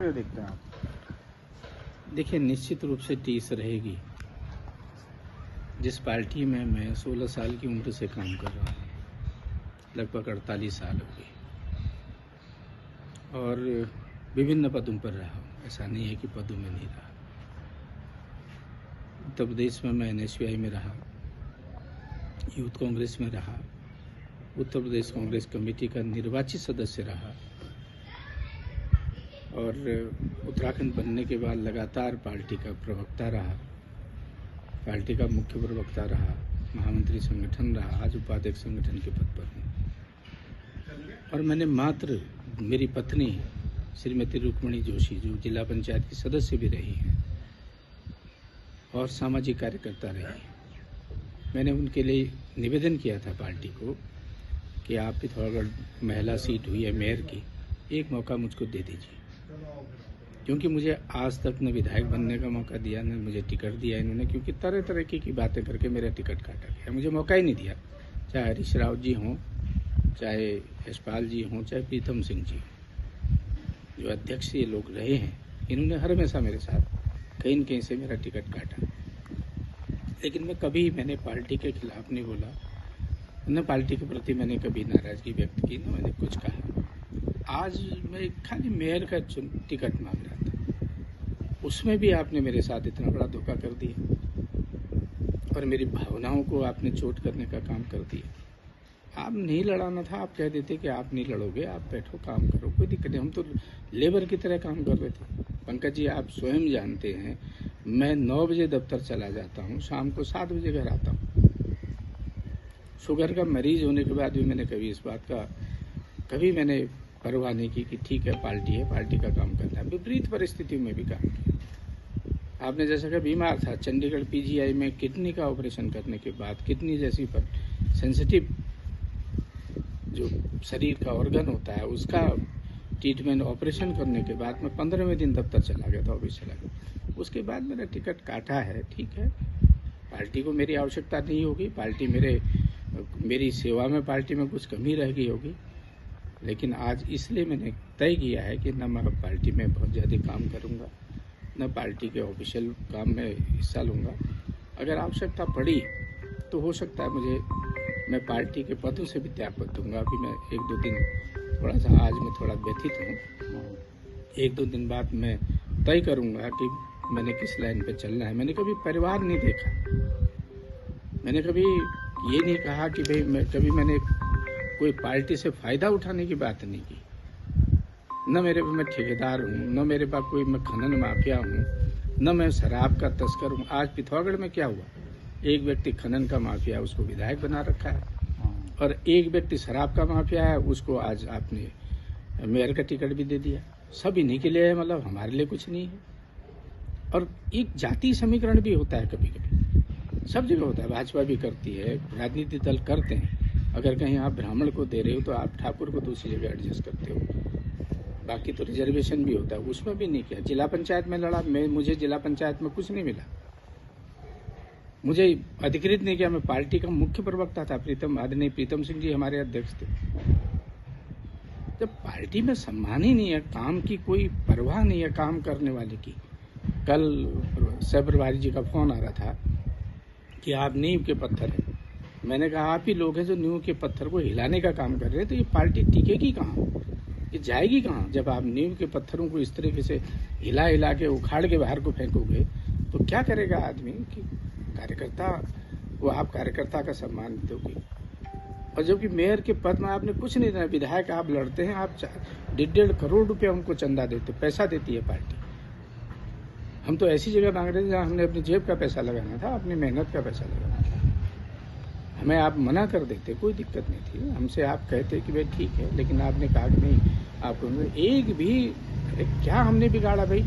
कैसे देखते हैं आप? देखिए, निश्चित रूप से टीस रहेगी। जिस पार्टी में मैं 16 साल की उम्र से काम कर रहा हूँ, लगभग 48 साल हो गए और विभिन्न पदों पर रहा हूँ। ऐसा नहीं है कि पदों में नहीं रहा। उत्तर प्रदेश में मैं NSUI में रहा, यूथ कांग्रेस में रहा, उत्तर प्रदेश कांग्रेस कमेटी का निर्वाचित सदस्य रहा और उत्तराखंड बनने के बाद लगातार पार्टी का प्रवक्ता रहा, पार्टी का मुख्य प्रवक्ता रहा, महामंत्री संगठन रहा, आज उपाध्यक्ष संगठन के पद पर हूँ। और मैंने मात्र मेरी पत्नी श्रीमती रुक्मणी जोशी, जो जिला पंचायत की सदस्य भी रही हैं और सामाजिक कार्यकर्ता रही हैं, मैंने उनके लिए निवेदन किया था पार्टी को कि आप पिथौरागढ़ महिला सीट हुई है मेयर की, एक मौका मुझको दे दीजिए, क्योंकि मुझे आज तक न विधायक बनने का मौका दिया, न मुझे टिकट दिया इन्होंने, क्योंकि तरह तरह की बातें करके मेरा टिकट काटा गया। मुझे मौका ही नहीं दिया, चाहे हरीश रावत जी हों, चाहे यशपाल जी हों, चाहे प्रीतम सिंह जी हों, जो अध्यक्ष ये लोग रहे हैं, इन्होंने हर हमेशा मेरे साथ कहीं न कहीं से मेरा टिकट काटा। लेकिन मैंने पार्टी के खिलाफ नहीं बोला, न पार्टी के प्रति मैंने कभी नाराजगी व्यक्त की, न मैंने कुछ कहा। आज मैं खाली मेयर का टिकट मांग रहा था, उसमें भी आपने मेरे साथ इतना बड़ा धोखा कर दिया और मेरी भावनाओं को आपने चोट करने का काम कर दिया। आप नहीं लड़ाना था, आप कह देते कि आप नहीं लड़ोगे, आप बैठो काम करो, कोई दिक्कत नहीं। हम तो लेबर की तरह काम कर रहे थे। पंकज जी, आप स्वयं जानते हैं, मैं 9 बजे दफ्तर चला जाता हूँ, शाम को 7 बजे घर आता हूँ। शुगर का मरीज होने के बाद भी मैंने कभी इस बात का मैंने परवाह नहीं की कि ठीक है, पार्टी का काम करना है। विपरीत परिस्थितियों में भी काम किया। आपने जैसा कि बीमार था, चंडीगढ़ PGI में किडनी का ऑपरेशन करने के बाद, किडनी जैसी सेंसिटिव जो शरीर का ऑर्गन होता है, उसका ट्रीटमेंट ऑपरेशन करने के बाद मैं 15वें दिन दफ्तर चला गया था, ऑफिस चला गया। उसके बाद मेरा टिकट काटा है, ठीक है, पार्टी को मेरी आवश्यकता नहीं होगी, पार्टी मेरी सेवा में पार्टी में कुछ कमी रह गई होगी, लेकिन आज इसलिए मैंने तय किया है कि न मैं पार्टी में बहुत ज़्यादा काम करूँगा, न पार्टी के ऑफिशियल काम में हिस्सा लूँगा। अगर आवश्यकता पड़ी तो हो सकता है मैं पार्टी के पदों से भी त्याग कर दूँगा। अभी मैं 1-2 दिन आज मैं थोड़ा व्यथित हूँ। 1-2 दिन बाद मैं तय करूँगा कि मैंने किस लाइन पे चलना है। मैंने कभी परिवार नहीं देखा, मैंने कभी ये नहीं कहा कि भाई मैंने कोई पार्टी से फ़ायदा उठाने की बात नहीं की। न मेरे पे मैं ठेकेदार हूँ, न मेरे पास मैं खनन माफिया हूँ, न मैं शराब का तस्कर हूँ। आज पिथौरागढ़ में क्या हुआ, एक व्यक्ति खनन का माफिया, उसको विधायक बना रखा है, और एक व्यक्ति शराब का माफिया है, उसको आज आपने मेयर का टिकट भी दे दिया। सब इन्हीं के लिए है, मतलब हमारे लिए कुछ नहीं है। और एक जाति समीकरण भी होता है, कभी कभी सब जगह होता है, भाजपा भी करती है, राजनीतिक दल करते हैं। अगर कहीं आप ब्राह्मण को दे रहे हो तो आप ठाकुर को दूसरी जगह एडजस्ट करते हो। बाकी तो रिजर्वेशन भी होता है, उसमें भी नहीं किया। जिला पंचायत में लड़ा, मुझे जिला पंचायत में कुछ नहीं मिला, मुझे अधिकृत नहीं किया। मैं पार्टी का मुख्य प्रवक्ता था, आदरणीय प्रीतम सिंह जी हमारे अध्यक्ष थे। जब पार्टी में सम्मान ही नहीं है, काम की कोई परवाह नहीं है काम करने वाले की। कल सह प्रभारी जी का फोन आ रहा था कि आप नींव के पत्थर हैं। मैंने कहा, आप ही लोग हैं जो नींव के पत्थर को हिलाने का काम कर रहे हैं, तो ये पार्टी टिकेगी कहाँ, ये जाएगी कहाँ? जब आप नींव के पत्थरों को इस तरीके से हिला के उखाड़ के बाहर को फेंकोगे तो क्या करेगा आदमी कि कार्यकर्ता वो, आप कार्यकर्ता का सम्मान दोगे। और जबकि मेयर के पद में आपने कुछ नहीं देना, विधायक आप लड़ते हैं, आप 1.5 करोड़ रुपया उनको चंदा देते, पैसा देती है पार्टी। हम तो ऐसी जगह मांग रहे थे जहाँ हमने अपनी जेब का पैसा लगाना था, अपनी मेहनत का पैसा लगाना था। हमें आप मना कर देते, कोई दिक्कत नहीं थी। हमसे आप कहते कि भाई ठीक है, लेकिन आपने कहा कि नहीं, आपको एक भी क्या हमने बिगाड़ा भाई?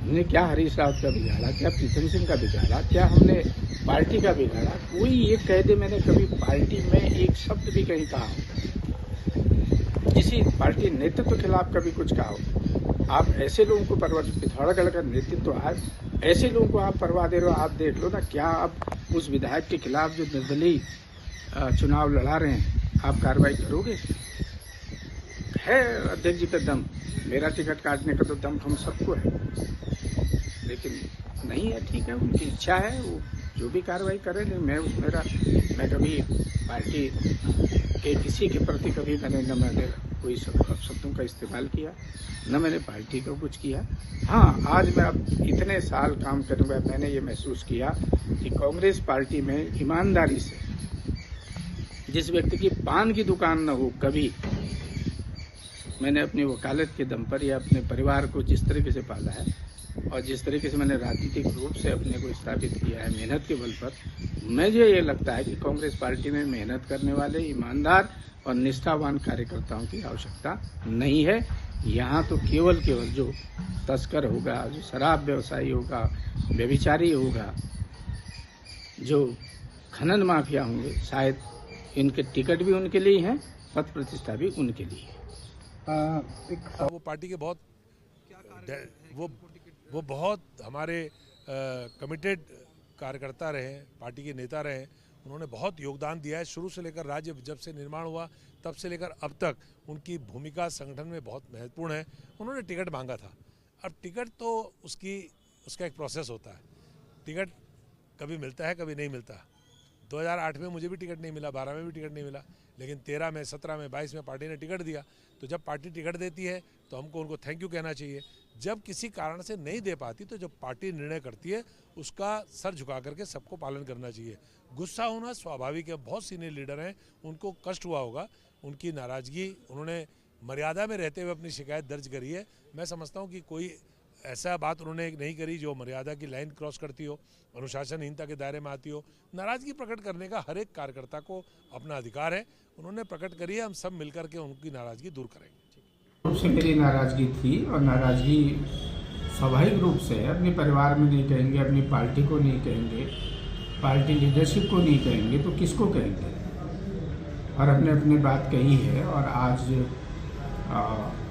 हमने क्या हरीश रावत का बिगाड़ा, क्या प्रीतम सिंह का बिगाड़ा, क्या हमने पार्टी का बिगाड़ा? कोई ये कह दे मैंने कभी पार्टी में एक शब्द भी कहीं कहा हो, किसी पार्टी नेतृत्व के खिलाफ कभी कुछ कहा हो? आप ऐसे लोगों को पिथौरागढ़ का नेतृत्व, आज ऐसे लोगों को आप परवाह दे रहे हो। आप देख लो ना, क्या आप उस विधायक के खिलाफ जो निर्दलीय चुनाव लड़ा रहे हैं, आप कार्रवाई करोगे? है अध्यक्ष जी का दम, मेरा टिकट काटने का तो दम हम सबको है, लेकिन नहीं है, ठीक है, उनकी इच्छा है, वो जो भी कार्रवाई करे। मैं कभी पार्टी के किसी के प्रति कभी मैंने कोई शब्दों का इस्तेमाल किया, न मैंने पार्टी को कुछ किया। हाँ, आज मैं अब इतने साल काम करूँगा, मैंने ये महसूस किया कि कांग्रेस पार्टी में ईमानदारी से जिस व्यक्ति की पान की दुकान न हो, कभी मैंने अपनी वकालत के दम पर या अपने परिवार को जिस तरीके से पाला है और जिस तरीके से मैंने राजनीतिक रूप से अपने को स्थापित किया है मेहनत के बल पर, मुझे ये लगता है कि कांग्रेस पार्टी में मेहनत करने वाले ईमानदार और निष्ठावान कार्यकर्ताओं की आवश्यकता नहीं है। यहाँ तो केवल जो तस्कर होगा, जो शराब व्यवसायी होगा, व्यभिचारी होगा, जो खनन माफिया होंगे, शायद इनके टिकट भी उनके लिए हैं, पद प्रतिष्ठा भी उनके लिए है। वो पार्टी के बहुत वो बहुत हमारे कमिटेड कार्यकर्ता रहे, पार्टी के नेता रहे। उन्होंने बहुत योगदान दिया है शुरू से लेकर, राज्य जब से निर्माण हुआ तब से लेकर अब तक उनकी भूमिका संगठन में बहुत महत्वपूर्ण है। उन्होंने टिकट मांगा था, अब टिकट तो उसका एक प्रोसेस होता है। टिकट कभी मिलता है, कभी नहीं मिलता। 2008 में मुझे भी टिकट नहीं मिला, 12 में भी टिकट नहीं मिला, लेकिन 13 में, 17 में, 22 में पार्टी ने टिकट दिया। तो जब पार्टी टिकट देती है तो हमको उनको थैंक यू कहना चाहिए। जब किसी कारण से नहीं दे पाती तो जब पार्टी निर्णय करती है उसका सर झुका करके सबको पालन करना चाहिए। गुस्सा होना स्वाभाविक है, बहुत सीनियर लीडर हैं, उनको कष्ट हुआ होगा, उनकी नाराज़गी, उन्होंने मर्यादा में रहते हुए अपनी शिकायत दर्ज करी है। मैं समझता हूँ कि कोई ऐसा बात उन्होंने नहीं करी जो मर्यादा की लाइन क्रॉस करती हो, अनुशासनहीनता के दायरे में आती हो। नाराज़गी प्रकट करने का हर एक कार्यकर्ता को अपना अधिकार है, उन्होंने प्रकट करी है, हम सब मिलकर के उनकी नाराज़गी दूर करेंगे। रूप से मेरी नाराज़गी थी और नाराज़गी स्वाभाविक रूप से अपने परिवार में नहीं कहेंगे, अपनी पार्टी को नहीं कहेंगे, पार्टी लीडरशिप को नहीं कहेंगे तो किसको कहेंगे। और अपने बात कही है। और आज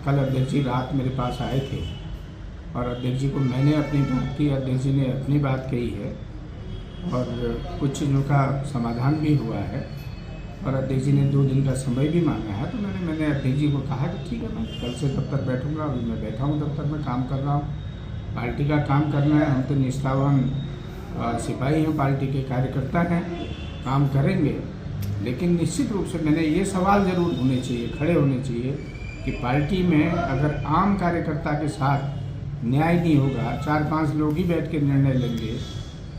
कल अध्यक्ष जी रात मेरे पास आए थे और अध्यक्ष जी को मैंने अपनी बात की, अध्यक्ष जी ने अपनी बात कही है और कुछ चीज़ों का समाधान भी हुआ है और अध्यक्ष जी ने 2 दिन का समय भी मांगा है। तो मैंने अध्यक्ष जी को कहा कि ठीक है, मैं कल से दफ्तर बैठूंगा। अभी मैं बैठा हूँ दफ्तर में, काम कर रहा हूँ, पार्टी का काम करना है। हम तो निष्ठावान सिपाही हैं, पार्टी के कार्यकर्ता हैं, काम करेंगे। लेकिन निश्चित रूप से मैंने ये सवाल ज़रूर होने चाहिए, खड़े होने चाहिए कि पार्टी में अगर आम कार्यकर्ता के साथ न्याय नहीं होगा, 4-5 लोग ही बैठ के निर्णय लेंगे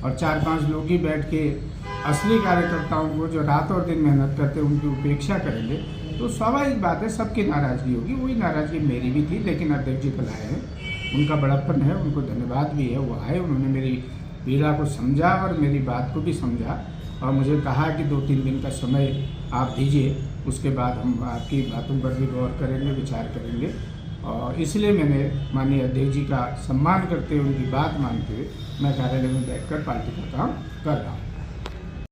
और 4-5 लोग ही बैठ के असली कार्यकर्ताओं को जो रात और दिन मेहनत करते हैं उनकी उपेक्षा करेंगे, तो स्वाभाविक बात है सबकी नाराज़गी होगी। वही नाराज़गी मेरी भी थी, लेकिन अध्यक्ष जी कल आए हैं, उनका बड़प्पन है, उनको धन्यवाद भी है। वो आए, उन्होंने मेरी पीड़ा को समझा और मेरी बात को भी समझा और मुझे कहा कि 2-3 दिन का समय आप दीजिए, उसके बाद हम आपकी बातों पर भी गौर करेंगे, विचार करेंगे। और इसलिए मैंने माननीय अध्यक्ष जी का सम्मान करते हुए, उनकी बात मानते हुए मैं कार्यालय में बैठकर पार्टी का काम कर रहा हूँ।